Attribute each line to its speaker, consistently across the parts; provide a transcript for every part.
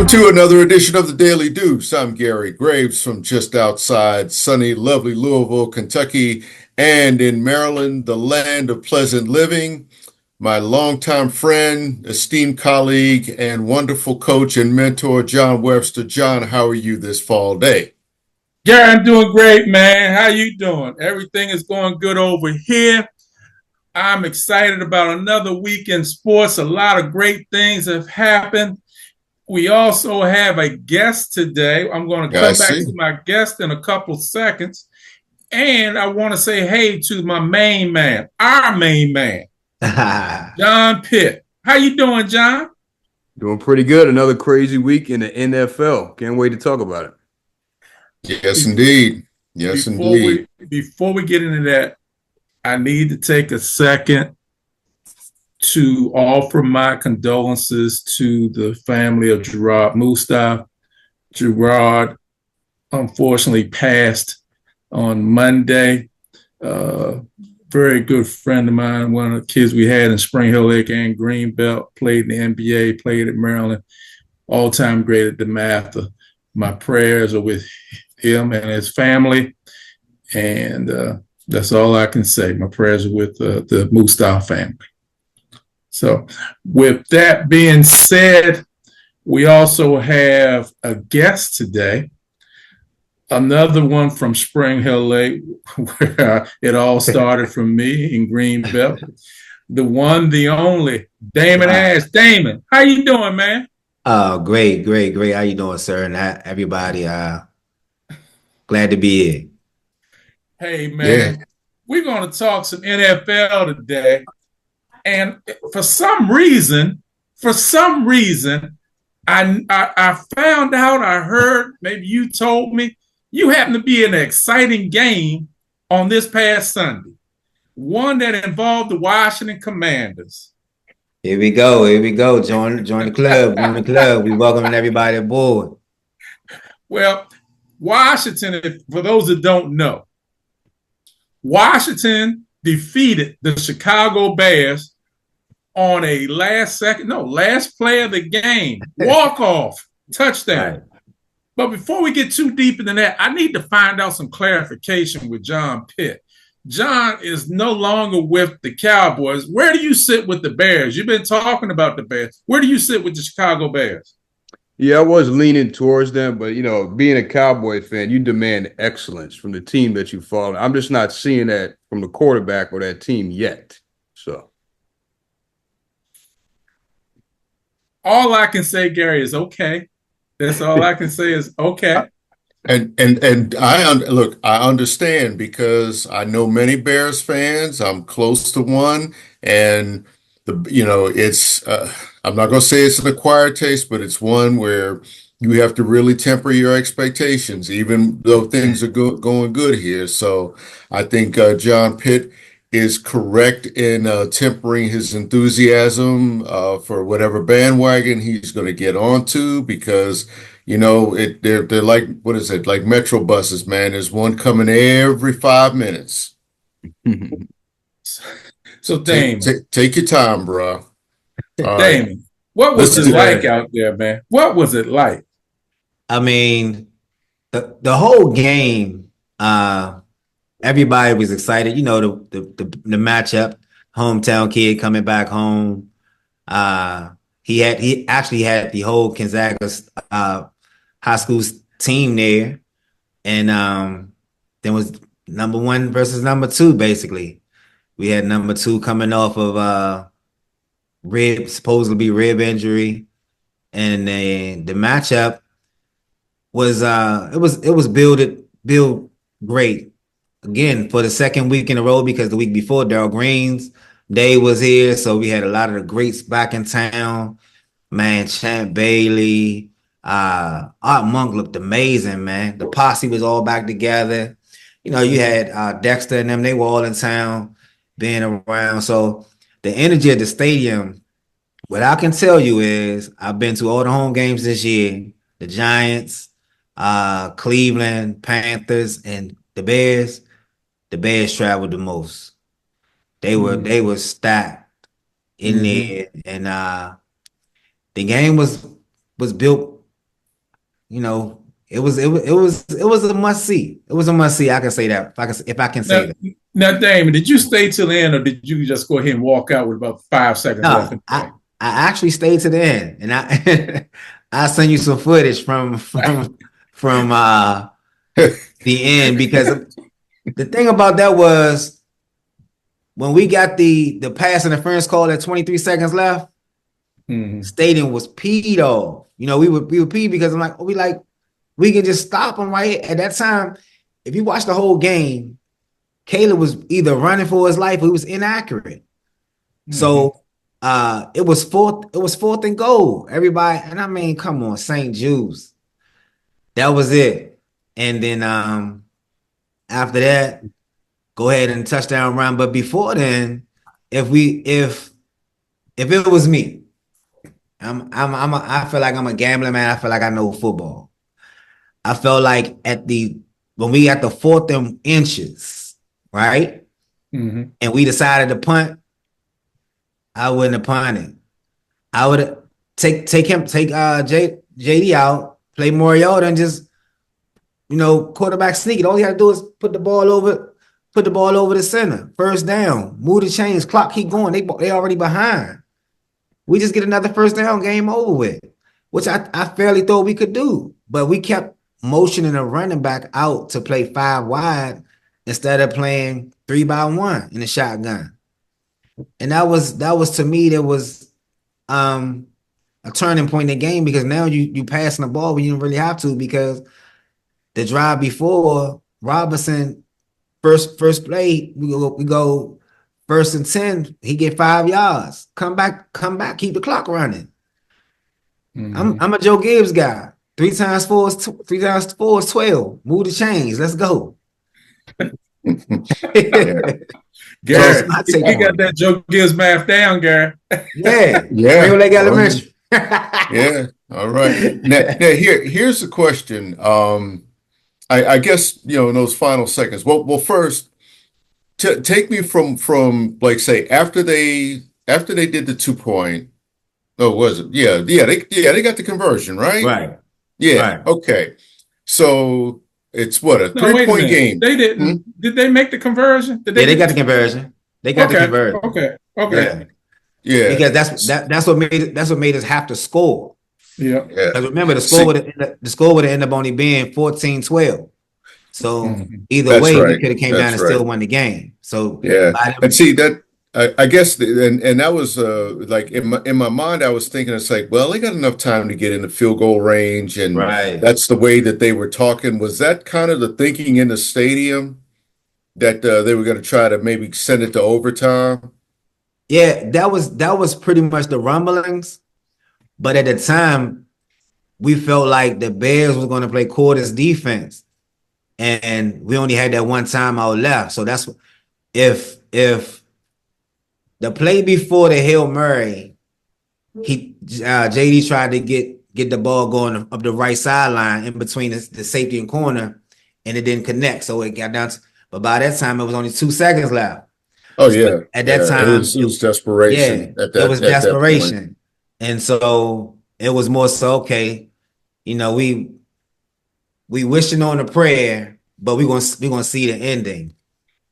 Speaker 1: Welcome to another edition of the Daily Deuce. I'm Gary Graves from just outside sunny, lovely Louisville, Kentucky, and in Maryland, the land of pleasant living. My longtime friend, esteemed colleague, and wonderful coach and mentor, John Webster. John, how are you this fall day?
Speaker 2: Gary, I'm doing great, man. How you doing? Everything is going good over here. I'm excited about another week in sports. A lot of great things have happened. We also have a guest today. I'm going to come back to my guest in a couple seconds. And I want to say hey to my main man, our main man, John Pitt. How you doing, John?
Speaker 3: Doing pretty good. Another crazy week in the NFL. Can't wait to talk about it.
Speaker 1: Yes, indeed. Yes, indeed.
Speaker 2: Before we get into that, I need to take a second to offer my condolences to the family of Gerard Mustaf. Gerard unfortunately passed on Monday. Very good friend of mine, one of the kids we had in Spring Hill Lake and Greenbelt, played in the NBA, played at Maryland, all-time great at DeMatha. My prayers are with him and his family, and that's all I can say. My prayers are with the Mustaf family. So with that being said, we also have a guest today, another one from Spring Hill Lake, where it all started from me in Greenbelt. The one, the only, Damon Ashe. Damon, how you doing, man?
Speaker 4: Great. How you doing, sir? And everybody, glad to be here.
Speaker 2: Hey, man, We're going to talk some NFL today. And for some reason, I found out, I heard, maybe you told me, you happen to be in an exciting game on this past Sunday. One that involved the Washington Commanders.
Speaker 4: Here we go. Join the club. We welcoming everybody aboard.
Speaker 2: Well, Washington, for those that don't know, Washington defeated the Chicago Bears on a last play of the game, walk-off, touchdown. Right. But before we get too deep into that, I need to find out some clarification with John Pitt. John is no longer with the Cowboys. Where do you sit with the Bears? You've been talking about the Bears. Where do you sit with the Chicago Bears?
Speaker 3: Yeah, I was leaning towards them, but, being a Cowboy fan, you demand excellence from the team that you follow. I'm just not seeing that from the quarterback or that team yet. So
Speaker 2: all I can say, Gary, is okay. That's all I can say is okay.
Speaker 1: And I understand because I know many Bears fans. I'm close to one, and it's I'm not going to say it's an acquired taste, but it's one where you have to really temper your expectations, even though things are going good here. So I think John Pitt is correct in tempering his enthusiasm for whatever bandwagon he's going to get onto, because they're like, what is it, like Metro buses, man. There's one coming every 5 minutes.
Speaker 2: So Damon,
Speaker 1: take your time, bro.
Speaker 2: Damon, what was it like out there, man? What was it like?
Speaker 4: I mean, the whole game, everybody was excited. The matchup, hometown kid coming back home. He actually had the whole Gonzaga's high school team there, and there was number one versus number two. Basically, we had number two coming off of supposedly rib injury, and the matchup was it was built great again for the second week in a row, because the week before Darryl Green's day was here, so we had a lot of the greats back in town. Man, Champ Bailey, Art Monk looked amazing, man. The posse was all back together. You had Dexter and them; they were all in town, being around. So the energy at the stadium, what I can tell you is, I've been to all the home games this year. The Giants, Cleveland, Panthers, and the Bears. The Bears traveled the most. They were stacked in there, and the game was built it was a must see. It was a must see. I can say that if I can say
Speaker 2: Now,
Speaker 4: that.
Speaker 2: now, Damon, did you stay till the end, or did you just go ahead and walk out with about 5 seconds left
Speaker 4: No,
Speaker 2: in the game?
Speaker 4: I actually stayed to the end, and I I send you some footage from the end because the thing about that was when we got the pass interference call at 23 seconds left, stadium was peed off. We were peed because I'm like, we can just stop them right at that time. If you watch the whole game, Caleb was either running for his life or he was inaccurate. So it was fourth and goal. Everybody, and I mean, come on, St. Jude's. That was it. And then after that, go ahead and touchdown run. But before then, if it was me, I feel like I'm a gambling man. I feel like I know football. I felt like when we got the 4th and inches, right? And we decided to punt, I wouldn't have punted. I would take JD out, play Mariota, and just quarterback sneak it. All you got to do is put the ball over the center. First down, move the chains, clock keep going. They already behind. We just get another first down, game over with, which I fairly thought we could do. But we kept motioning a running back out to play 5 wide instead of playing 3-by-1 in the shotgun. And that was to me, there was a turning point in the game because now you passing the ball when you didn't really have to, because the drive before Robinson first play, we go 1st and 10, he get 5 yards. Come back, keep the clock running. I'm a Joe Gibbs guy. 3 times 4 is 12. Move the chains. Let's go.
Speaker 2: Gary, he got that Joe Gibbs math down, Gary.
Speaker 4: Yeah.
Speaker 1: Elementary. Yeah. All right. Now here's the question. I guess in those final seconds. Well, first, take me from like, say, after they did the 2-point. Oh, was it? Yeah. They got the conversion, right?
Speaker 4: Right.
Speaker 1: Yeah. Right. Okay. So it's what, a 3-point game?
Speaker 2: They didn't. Did they make the conversion?
Speaker 4: They got the conversion. They got the conversion.
Speaker 2: Okay.
Speaker 1: Yeah.
Speaker 4: Because that's what made us have to score.
Speaker 2: Yeah.
Speaker 4: Because remember, the score would end up only being 14-12. So either way, we could have came down and still won the game. So
Speaker 1: yeah, and see that I guess and that was like in my mind, I was thinking it's like, well, they got enough time to get in the field goal range, and that's the way that they were talking. Was that kind of the thinking in the stadium that they were going to try to maybe send it to overtime?
Speaker 4: Yeah, that was pretty much the rumblings. But at the time, we felt like the Bears was going to play quarters defense, and we only had that one timeout left. So that's if the play before the Hail Mary, JD tried to get the ball going up the right sideline in between the safety and corner, and it didn't connect. So it got down. But by that time, it was only 2 seconds left.
Speaker 1: Oh yeah.
Speaker 4: At that time,
Speaker 1: it was desperation.
Speaker 4: Yeah, it was desperation, and so it was more so, okay, we wishing on a prayer, but we gonna see the ending,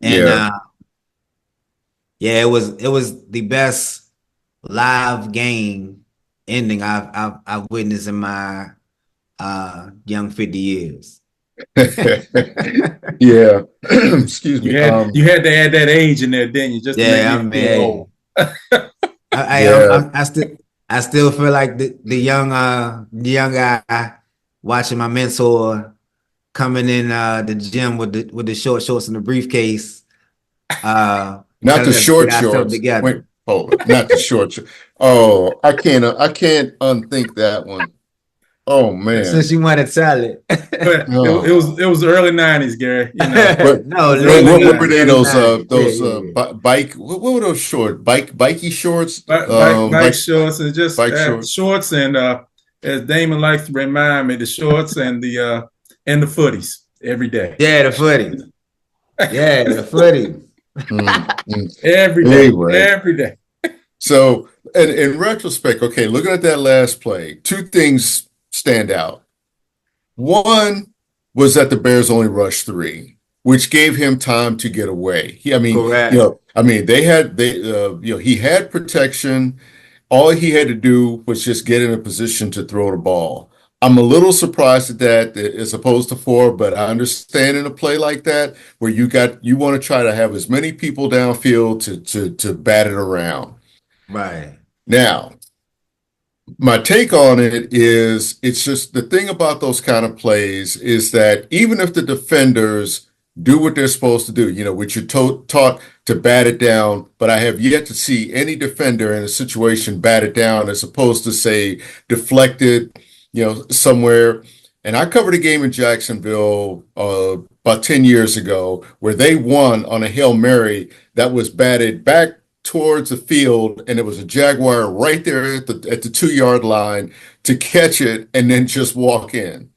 Speaker 4: and it was the best live game ending I've witnessed in my young 50 years.
Speaker 1: Yeah. Excuse me.
Speaker 2: You had to add that age in there, didn't you? Just to make me feel old.
Speaker 4: I still feel like the young guy watching my mentor coming in the gym with the short shorts and the briefcase.
Speaker 1: Not the short shorts. Wait, hold on. Not the short shorts. Oh, I can't unthink that one. Oh man!
Speaker 4: Since you want to tell it,
Speaker 2: it was the early '90s, Gary.
Speaker 1: What were they? Those bike? What were those shorts? Bikey shorts?
Speaker 2: Bike shorts, and just
Speaker 1: shorts,
Speaker 2: and as Damon likes to remind me, the shorts and the footies every day.
Speaker 4: Yeah, the footies. Yeah, the footies.
Speaker 2: Every day. Anyway. Every day.
Speaker 1: So, in retrospect, okay, looking at that last play, 2 things stand out. One was that the Bears only rushed three, which gave him time to get away.
Speaker 4: Correct.
Speaker 1: He had protection. All he had to do was just get in a position to throw the ball. I'm a little surprised at that as opposed to four, but I understand in a play like that where you want to try to have as many people downfield to bat it around.
Speaker 4: Right.
Speaker 1: Now, my take on it is it's just the thing about those kind of plays is that even if the defenders do what they're supposed to do, which you're taught to bat it down, but I have yet to see any defender in a situation bat it down as opposed to say deflected, somewhere. And I covered a game in Jacksonville about 10 years ago where they won on a Hail Mary that was batted back towards the field, and it was a Jaguar right there at the 2-yard line to catch it and then just walk in.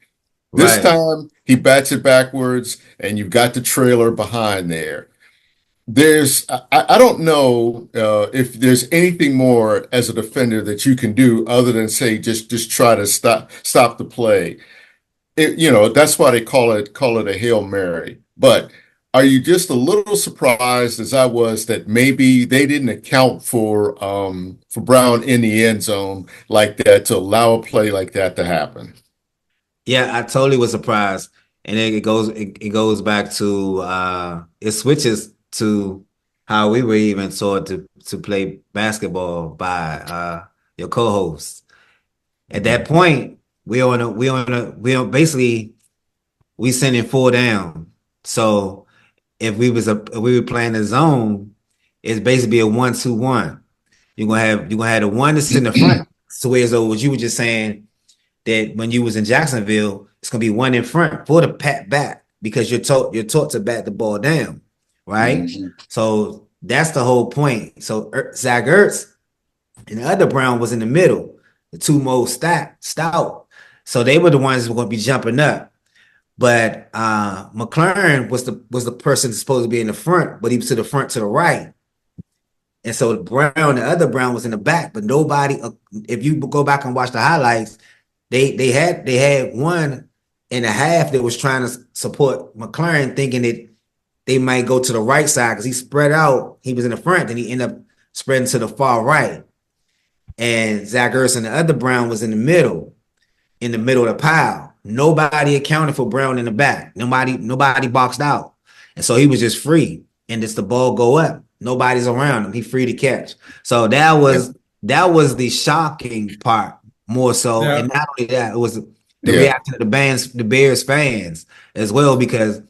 Speaker 1: This
Speaker 4: Right.
Speaker 1: time he bats it backwards, and you've got the trailer behind there. I don't know if there's anything more as a defender that you can do other than say just try to stop the play. That's why they call it a Hail Mary. But are you just a little surprised, as I was, that maybe they didn't account for Brown in the end zone like that to allow a play like that to happen?
Speaker 4: Yeah, I totally was surprised. And it goes back to it switches to how we were even taught to play basketball by your co-host. At that point, we basically we sending 4 down. So if we were playing the zone, it's basically a 1-2-1. You're gonna have the one that's in the front. So whereas what you were just saying that when you was in Jacksonville, it's gonna be one in front for the pat back because you're taught to bat the ball down, right?
Speaker 1: Mm-hmm.
Speaker 4: So that's the whole point. So Zach Ertz and the other Brown was in the middle, the two most stout. So they were the ones who were gonna be jumping up. But McLaurin was the person that's supposed to be in the front, but he was to the front to the right. And so the other Brown was in the back, but nobody. If you go back and watch the highlights, they had 1.5 that was trying to support McLaurin, thinking that they might go to the right side because he spread out. He was in the front, then he ended up spreading to the far right. And Zach Ertz and the other Brown was in the middle of the pile. Nobody accounted for Brown in the back. Nobody boxed out. And so he was just free. And it's the ball go up. Nobody's around him. He's free to catch. So that was the shocking part more so.
Speaker 2: Yeah.
Speaker 4: And not only that, it was the reaction of the Bears fans as well, because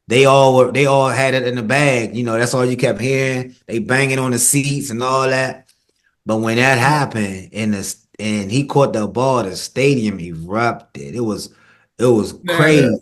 Speaker 4: they all had it in the bag. That's all you kept hearing. They banging on the seats and all that. But when that happened and he caught the ball, the stadium erupted. It was crazy.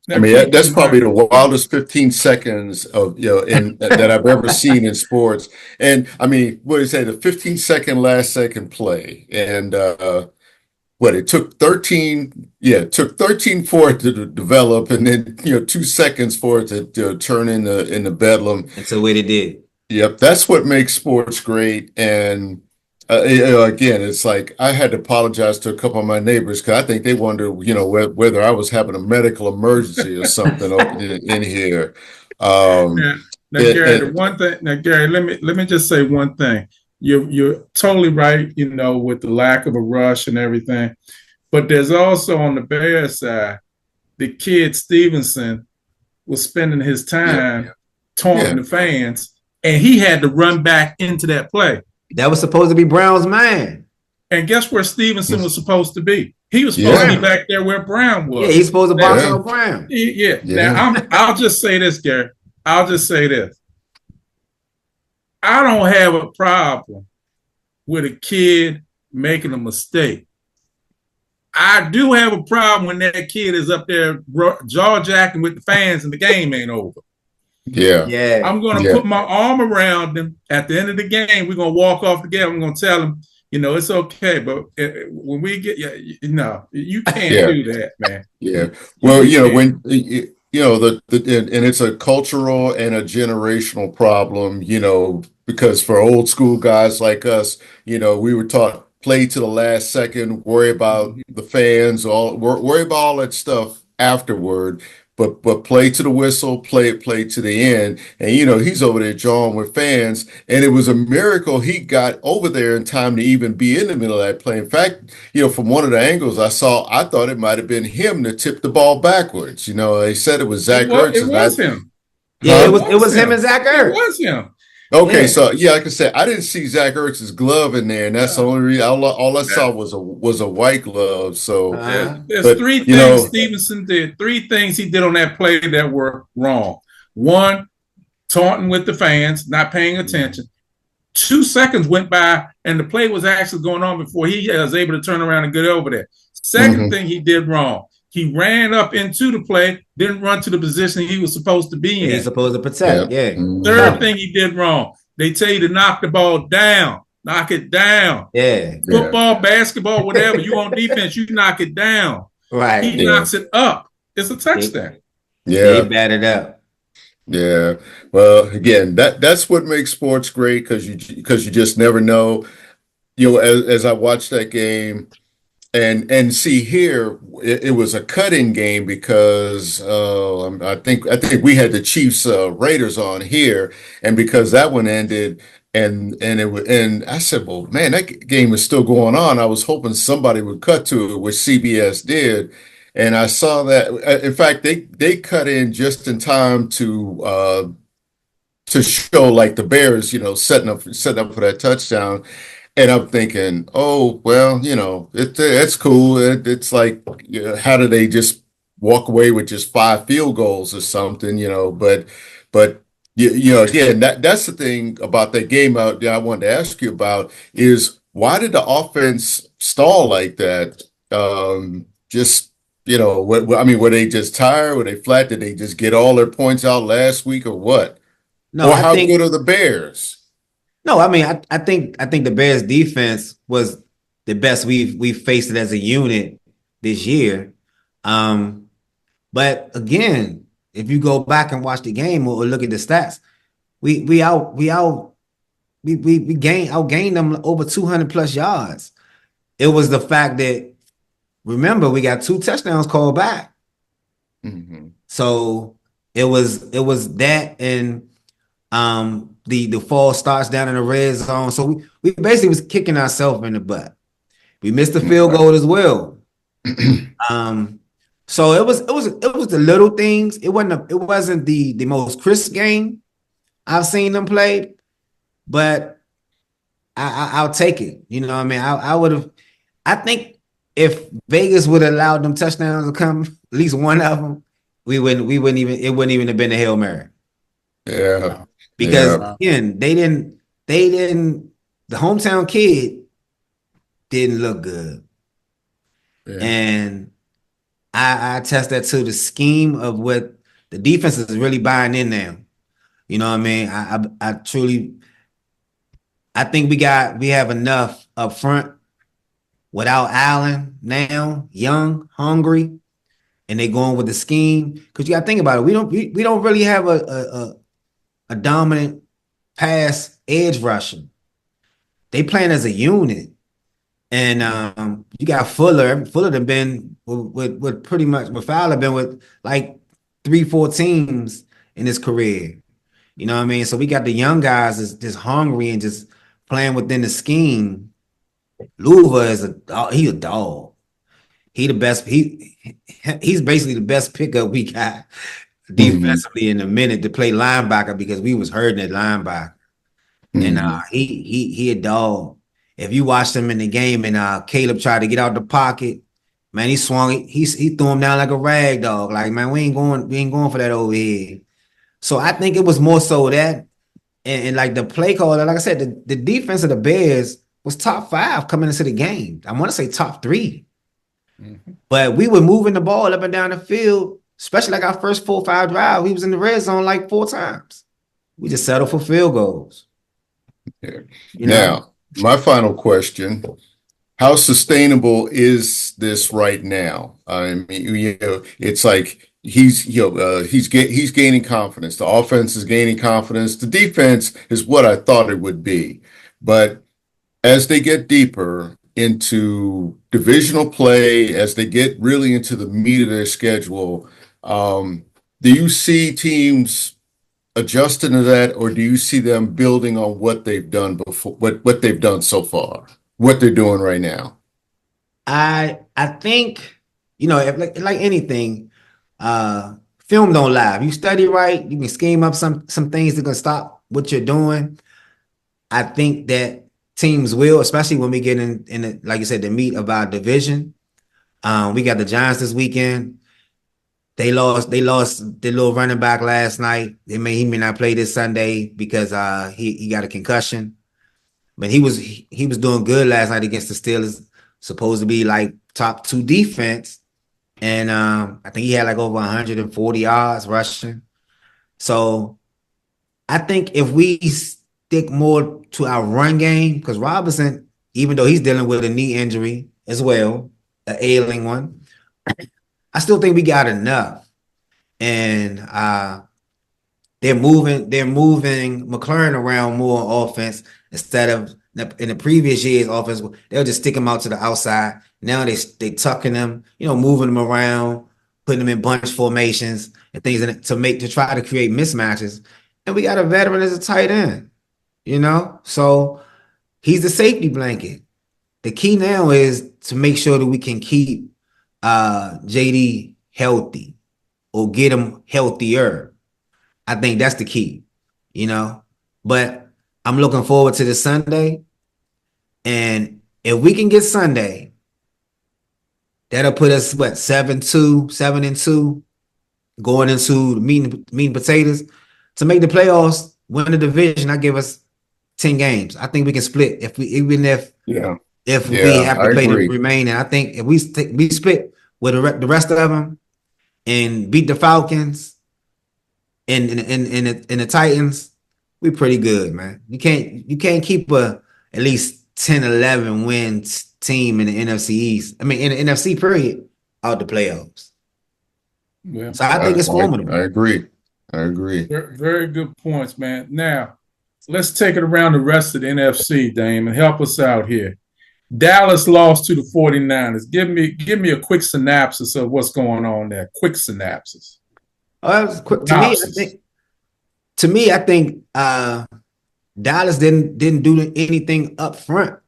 Speaker 1: I mean, that's probably the wildest 15 seconds of that I've ever seen in sports. And I mean, what do you say? The 15-second last second play, and it took 13. Yeah, it took 13 for it to develop, and then 2 seconds for it to turn into bedlam.
Speaker 4: That's the way they did.
Speaker 1: Yep, that's what makes sports great. And again, it's like I had to apologize to a couple of my neighbors because I think they wondered, whether I was having a medical emergency or something in here.
Speaker 2: Gary, let me just say one thing. You're totally right, with the lack of a rush and everything. But there's also on the Bears side, the kid Stevenson was spending his time taunting the fans, and he had to run back into that play.
Speaker 4: That was supposed to be Brown's man.
Speaker 2: And guess where Stevenson was supposed to be? He was supposed to be back there where Brown was.
Speaker 4: Yeah, he's supposed to box out Brown.
Speaker 2: Yeah. Now, I'll just say this, Gary. I'll just say this. I don't have a problem with a kid making a mistake. I do have a problem when that kid is up there jaw-jacking with the fans and the game ain't over.
Speaker 1: Yeah.
Speaker 2: I'm going to put my arm around him. At the end of the game, we're going to walk off the game. I'm going to tell him, it's okay. But when we get, you can't do that, man.
Speaker 1: Yeah. Well, when, and it's a cultural and a generational problem, because for old school guys like us, we were taught play to the last second, worry about the fans, worry about all that stuff afterward. But play to the whistle, play to the end. And he's over there jawing with fans. And it was a miracle he got over there in time to even be in the middle of that play. In fact, from one of the angles I saw, I thought it might have been him that tipped the ball backwards. They said it was Zach Ertz.
Speaker 2: It was him.
Speaker 4: Yeah,
Speaker 1: Huh?
Speaker 4: it was him and Zach Ertz.
Speaker 2: It was him.
Speaker 1: Okay,
Speaker 4: Yeah.
Speaker 1: so like I said, I didn't see Zach Ertz's glove in there, and that's the only reason. All I saw was a white glove. So,
Speaker 2: There's
Speaker 1: but,
Speaker 2: three things Stevenson did. 3 things he did on that play that were wrong. 1, taunting with the fans, not paying attention. 2 seconds went by, and the play was actually going on before he was able to turn around and get over there. Second thing he did wrong. He ran up into the play, didn't run to the position he was supposed to be in.
Speaker 4: He's supposed to protect. Yeah.
Speaker 2: Third thing he did wrong. They tell you to knock the ball down, knock it down.
Speaker 4: Yeah.
Speaker 2: Football, basketball, whatever. You on defense, you knock it down.
Speaker 4: Right.
Speaker 2: He knocks it up. It's a touchdown.
Speaker 4: They batted up.
Speaker 1: Yeah. Well, again, that's what makes sports great because you just never know. As I watched that game. And see here, it was a cut-in game because I think we had the Chiefs Raiders on here, and because that one ended, and I said, well, man, that game is still going on. I was hoping somebody would cut to it, which CBS did, and I saw that. In fact, they cut in just in time to show like the Bears, setting up for that touchdown. And I'm thinking, oh, well, it's cool. It's like, how do they just walk away with just 5 field goals or something, But again, that's the thing about that game that I wanted to ask you about is why did the offense stall like that? Were they just tired? Were they flat? Did they just get all their points out last week or what?
Speaker 4: No,
Speaker 1: or how good are the Bears?
Speaker 4: No, I mean, I think the Bears defense was the best we've faced it as a unit this year. But again, if you go back and watch the game or look at the stats, we outgained them over 200 plus yards. It was the fact that, remember, we got 2 touchdowns called back. So it was that and the false starts down in the red zone. So we basically was kicking ourselves in the butt. We missed the field goal as well. So it was the little things. It wasn't the most crisp game I've seen them play, but I'll take it. You know what I mean? I think if Vegas would have allowed them touchdowns to come, at least one of them, it wouldn't even have been a Hail Mary.
Speaker 1: Yeah.
Speaker 4: Because again, they didn't the hometown kid didn't look good. Yeah. And I attest that to the scheme of what the defense is really buying in now. You know what I mean? I truly think we have enough up front without Allen now, young, hungry, and they going with the scheme. Because you gotta think about it. We don't really have a dominant pass edge rusher. They playing as a unit. And you got Fuller. Fuller have been with pretty much with Fowler been with like 3-4 teams in his career. You know what I mean? So we got the young guys that's just hungry and just playing within the scheme. Luva is a dog. He the best. He's basically the best pickup we got defensively in a minute to play linebacker because we was hurting at linebacker. And he a dog. If you watched him in the game and Caleb tried to get out the pocket, man, he swung. He threw him down like a rag dog. Like, man, we ain't going for that over here. So I think it was more so that, and like the play call. Like I said, the defense of the Bears was top 5 coming into the game. I want to say top 3, but we were moving the ball up and down the field, especially like our first 4 or 5 drive. We was in the red zone like 4 times. We just settled for field goals.
Speaker 1: Yeah. Now, my final question: how sustainable is this right now? I mean, it's like he's gaining confidence. The offense is gaining confidence. The defense is what I thought it would be, but as they get deeper, into divisional play, as they get really into the meat of their schedule, do you see teams adjusting to that, or do you see them building on what they've done before, what they've done so far, what they're doing right now?
Speaker 4: I think, if, like anything, film don't lie. If you study right, you can scheme up some things that gonna stop what you're doing. I think that teams will, especially when we get in the, like you said, the meat of our division. We got the Giants this weekend. They lost their little running back last night. He may not play this Sunday because he got a concussion. But he was doing good last night against the Steelers, supposed to be like top 2 defense. And I think he had like over 140 yards rushing. So I think if we stick more to our run game, because Robinson, even though he's dealing with a knee injury as well, an ailing one, I still think we got enough. And they're moving McLaurin around more on offense instead of in the previous year's offense. They'll just stick him out to the outside. Now they tucking them, moving them around, putting them in bunch formations and things to try to create mismatches. And we got a veteran as a tight end, so he's the safety blanket. The key now is to make sure that we can keep JD healthy or get him healthier. I think that's the key, But I'm looking forward to this Sunday. And if we can get Sunday, that'll put us, 7-2, going into the meat and potatoes. To make the playoffs, win the division, I give us 10 games. I think we can split if we have
Speaker 1: Yeah,
Speaker 4: to play the remaining. I think if we split with the rest of them and beat the Falcons and the Titans, we pretty good, man. You can't keep at least 10-11 wins team in the NFC East. I mean, in the NFC period, out the playoffs.
Speaker 2: Yeah.
Speaker 4: So I think it's formidable.
Speaker 1: I agree.
Speaker 2: Very, very good points, man. Now, let's take it around the rest of the NFC, Damon. Help us out here. Dallas lost to the 49ers. Give me a quick synopsis of what's going on there. Quick synopsis.
Speaker 4: To me, I think Dallas didn't do anything up front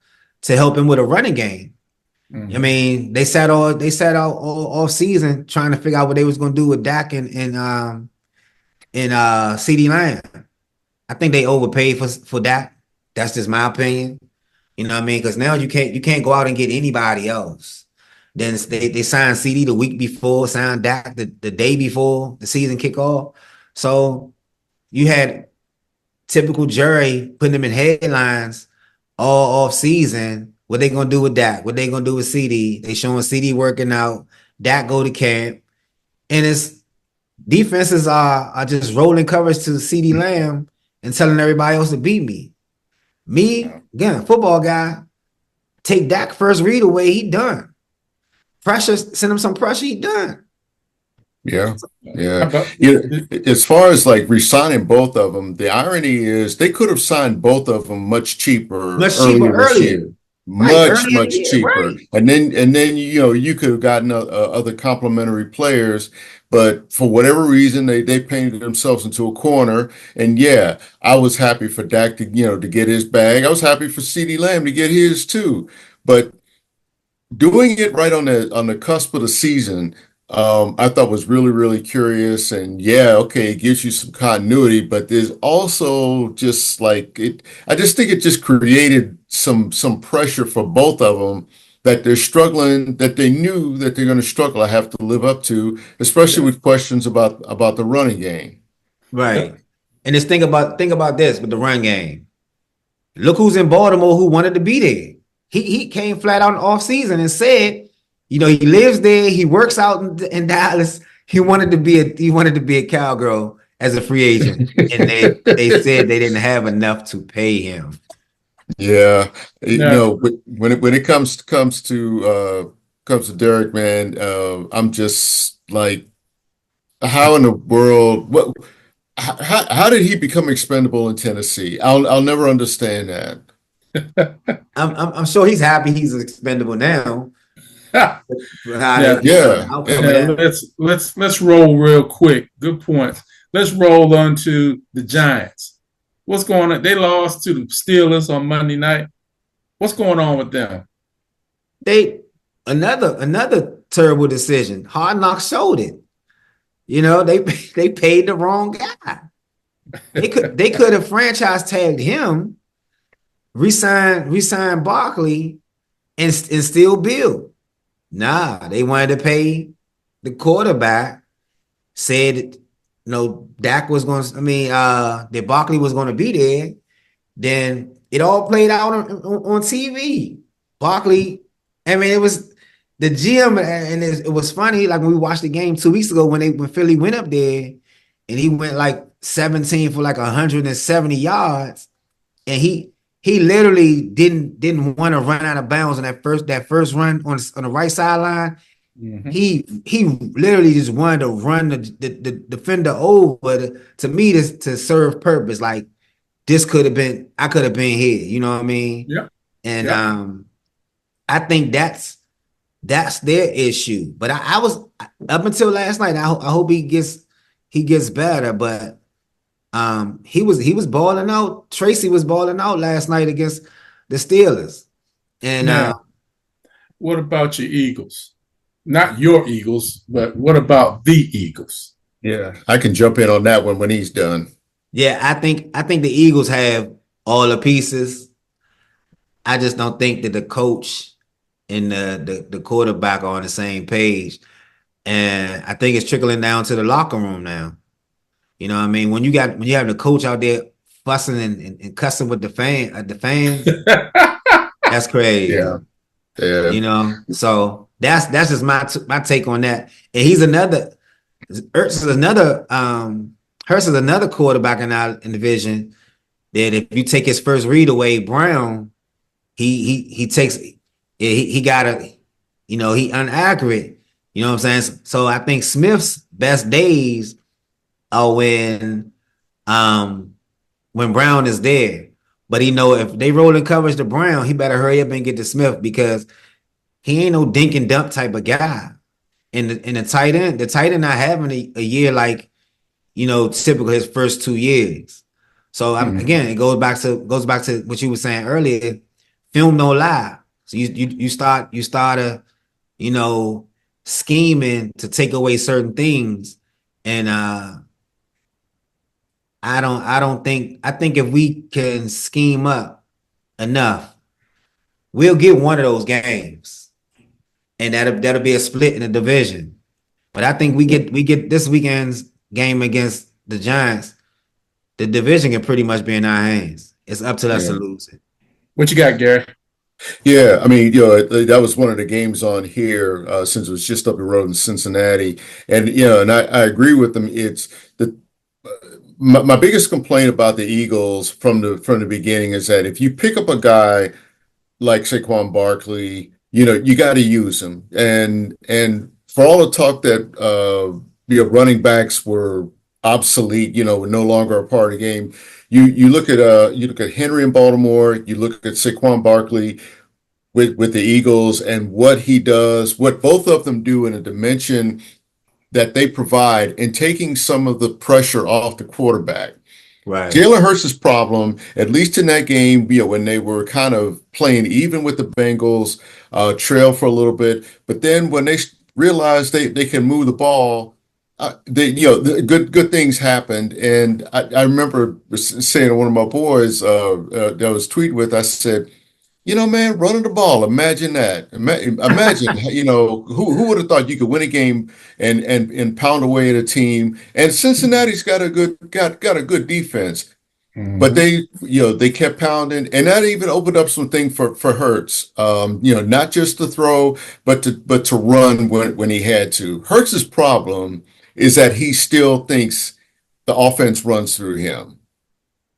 Speaker 4: to help him with a running game. Mm-hmm. I mean, they sat out all season trying to figure out what they was going to do with Dak and CD Lamb. I think they overpaid for Dak. That's just my opinion. You know what I mean? Because now you can't go out and get anybody else. Then they signed CD the week before, signed Dak the day before the season kickoff. So you had typical Jerry putting them in headlines all off season. What they gonna do with Dak? What they gonna do with CD? They showing CD working out. Dak go to camp, and it's defenses are just rolling coverage to CD Lamb and telling everybody else to beat me. Me, again, football guy, take Dak first read away, he done. Pressure, send him some pressure, he done.
Speaker 1: Yeah. As far as like re-signing both of them, the irony is they could have signed both of them much cheaper earlier this year. Much cheaper. Right. And then you could have gotten other complementary players, but for whatever reason they painted themselves into a corner. And yeah, I was happy for Dak to get his bag. I was happy for CeeDee Lamb to get his too. But doing it right on the cusp of the season, I thought was really, really curious. And yeah, okay, it gives you some continuity, but there's also just like it. I just think it just created some pressure for both of them that they're struggling, that they knew that they're going to struggle. I have to live up to, especially with questions about the running game.
Speaker 4: Right. And just think about this with the run game. Look who's in Baltimore who wanted to be there. He came flat out in off season and said, he lives there. He works out in Dallas. He wanted to be a cowgirl as a free agent, and they said they didn't have enough to pay him.
Speaker 1: Yeah, when it comes to Derek, man, I'm just like, how in the world? How did he become expendable in Tennessee? I'll never understand that.
Speaker 4: I'm sure he's happy he's expendable now.
Speaker 2: now,
Speaker 4: For how
Speaker 2: now
Speaker 1: Yeah,
Speaker 4: the outcome of that.
Speaker 2: let's roll real quick. Good points. Let's roll on to the Giants. What's going on? They lost to the Steelers on Monday night. What's going on with them?
Speaker 4: They another terrible decision. Hard Knocks showed it. You know, they paid the wrong guy. They could have franchise tagged him, resign Barkley, and still build. Nah, they wanted to pay the quarterback. Said, Dak was going to. I mean, that Barkley was going to be there. Then it all played out on TV. Barkley. I mean, it was the GM, and it was funny. Like when we watched the game 2 weeks ago when Philly went up there, and he went like 17 for like 170 yards, and he literally didn't want to run out of bounds on that first run on the right sideline.
Speaker 2: Mm-hmm.
Speaker 4: He literally just wanted to run the defender over to me to serve purpose. Like I could have been here. You know what I mean?
Speaker 2: Yeah.
Speaker 4: And I think that's their issue. But I was up until last night. I hope he gets better. But he was balling out. Tracy was balling out last night against the Steelers. And
Speaker 2: now, what about your Eagles? Not your Eagles, but what about the Eagles?
Speaker 1: yeah. I can jump in on that one when he's done.
Speaker 4: yeah, I think the Eagles have all the pieces. I just don't think that the coach and the quarterback are on the same page. And I think it's trickling down to the locker room now. You know what I mean? When you have the coach out there fussing and cussing with the fans, that's crazy.
Speaker 1: Yeah. Yeah.
Speaker 4: You know, so that's just my take on that. And Hurts is another quarterback in our division that if you take his first read away, Brown, he takes he gotta, he inaccurate. You know what I'm saying? So I think Smith's best days are when Brown is there. But if they roll in coverage to Brown, he better hurry up and get to Smith because he ain't no dink and dump type of guy. And the tight end not having a year like, typical his first 2 years. So again, it goes back to what you were saying earlier. Film don't lie. So you start scheming to take away certain things, and I think if we can scheme up enough, we'll get one of those games, and that'll be a split in the division. But I think we get this weekend's game against the Giants. The division can pretty much be in our hands. It's up to us to lose it.
Speaker 2: What you got, Gary?
Speaker 1: Yeah, I mean, that was one of the games on here since it was just up the road in Cincinnati, and and I agree with them. It's my biggest complaint about the Eagles from the beginning is that if you pick up a guy like Saquon Barkley, you got to use him, and for all the talk that running backs were obsolete, were no longer a part of the game. You look at Henry in Baltimore, you look at Saquon Barkley with the Eagles and what he does, what both of them do in a dimension that they provide and taking some of the pressure off the quarterback.
Speaker 4: Right.
Speaker 1: Jalen Hurts' problem, at least in that game, when they were kind of playing even with the Bengals, trail for a little bit, but then when they realized they can move the ball, good things happened. And I remember saying to one of my boys that I was tweeting with, I said, man, running the ball. Imagine that. Imagine, who would have thought you could win a game and pound away at a team? And Cincinnati's got a good defense, but they kept pounding, and that even opened up something for Hurts. Not just to throw, but to run when he had to. Hurts' problem is that he still thinks the offense runs through him.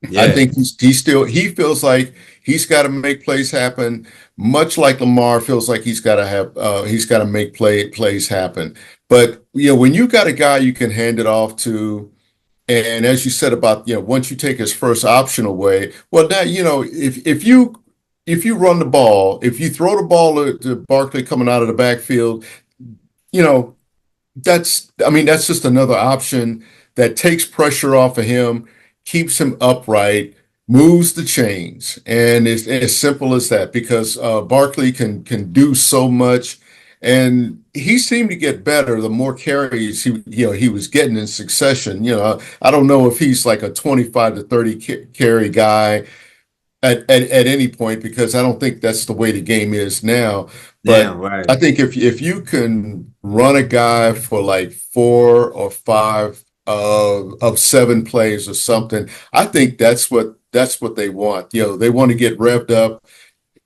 Speaker 1: Yeah. I think he feels like he's got to make plays happen, much like Lamar feels like he's got to make plays happen. But when you got a guy you can hand it off to, and as you said about once you take his first option away, well now if you if you run the ball, if you throw the ball to Barkley coming out of the backfield, you know, that's just another option that takes pressure off of him, keeps him upright, moves the chains, and it's as simple as that. Because Barkley can do so much, and he seemed to get better the more carries he was getting in succession. I don't know if he's like a 25 to 30 carry guy at any point, because I don't think that's the way the game is now. But
Speaker 4: Damn right.
Speaker 1: I think if you can run a guy for like 4 or 5 of 7 plays or something, I think that's what they want. They want to get revved up,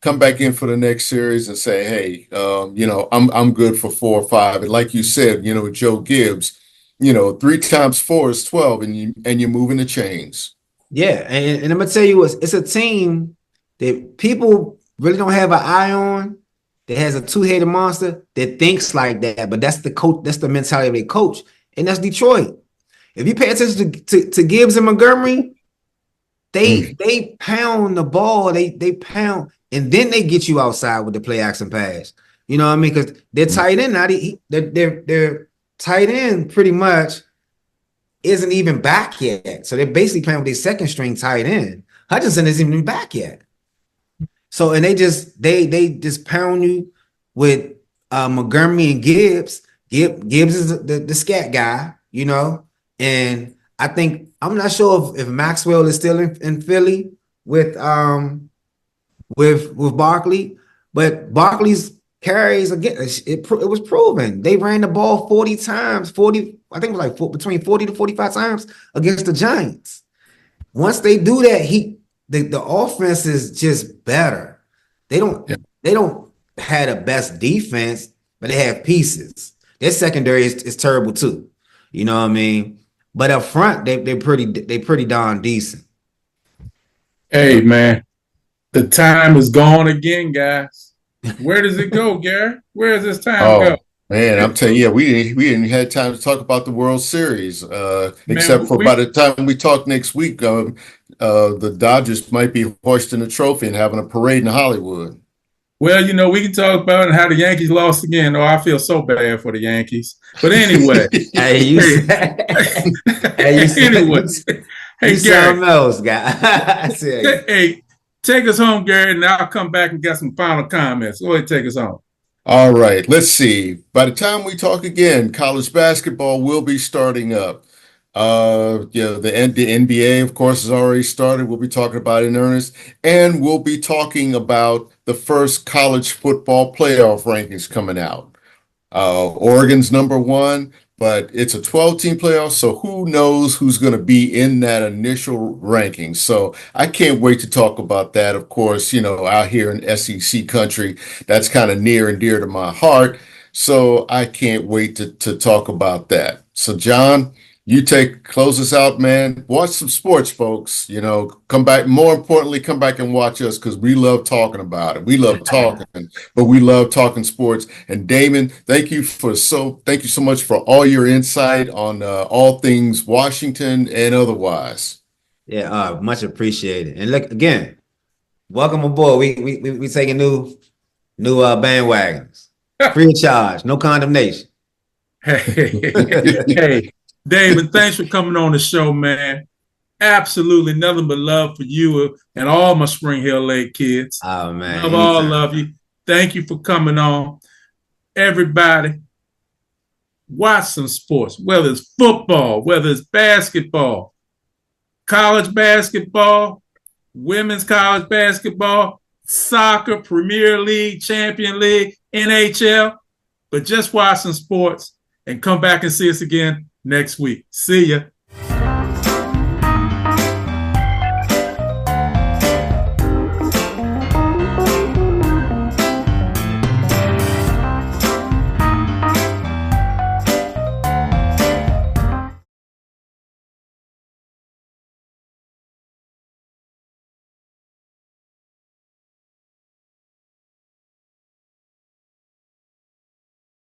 Speaker 1: come back in for the next series and say, hey, I'm good for 4 or 5. And like you said, Joe Gibbs, 3 times 4 is 12, and you're moving the chains.
Speaker 4: Yeah, and I'm gonna tell you what, it's a team that people really don't have an eye on, that has a two-headed monster that thinks like that, but that's the coach, that's the mentality of their coach, and that's Detroit. If you pay attention to Gibbs and Montgomery, they pound the ball, they pound, and then they get you outside with the play action pass. You know what I mean? Because they're tight end now. They're tight end pretty much isn't even back yet. So they're basically playing with their second string tight end. Hutchinson isn't even back yet. So, and they just pound you with Montgomery and Gibbs. Gibbs is the scat guy, and I think, I'm not sure if Maxwell is still in Philly with Barkley, but Barkley's carries, again, it was proven. They ran the ball 40 times, I think it was like between 40 to 45 times against the Giants. Once they do that, the offense is just better. They don't have the best defense, but they have pieces. Their secondary is terrible too. You know what I mean? But up front, they pretty darn decent.
Speaker 2: Hey man, the time is gone again, guys. Where does it go, Gary? Where does this time go?
Speaker 1: Man, I'm telling you, we didn't have time to talk about the World Series, except for by the time we talk next week, the Dodgers might be hoisting a trophy and having a parade in Hollywood.
Speaker 2: Well, we can talk about how the Yankees lost again. Oh, I feel so bad for the Yankees. But anyway.
Speaker 4: Hey, something else, guy.
Speaker 2: Hey, take us home, Gary, and I'll come back and get some final comments. Go ahead, take us home.
Speaker 1: All right, let's see. By the time we talk again, college basketball will be starting up. The NBA, of course, has already started. We'll be talking about it in earnest, and we'll be talking about the first college football playoff rankings coming out. Oregon's #1, but it's a 12-team playoff, so who knows who's going to be in that initial ranking. So I can't wait to talk about that. Of course, out here in SEC country, that's kind of near and dear to my heart. So I can't wait to talk about that. So John, you close us out, man. Watch some sports, folks. Come back. More importantly, come back and watch us, because we love talking about it. We love talking, but we love talking sports. And Damon, thank you so much for all your insight on all things Washington and otherwise.
Speaker 4: Yeah, much appreciated. And look, again, welcome aboard. We taking new bandwagons, free of charge, no condemnation.
Speaker 2: Hey. David, thanks for coming on the show, man. Absolutely nothing but love for you and all my Spring Hill Lake kids.
Speaker 4: Oh, man.
Speaker 2: Love you. Thank you for coming on. Everybody, watch some sports, whether it's football, whether it's basketball, college basketball, women's college basketball, soccer, Premier League, Champion League, NHL. But just watch some sports and come back and see us again next week. See ya.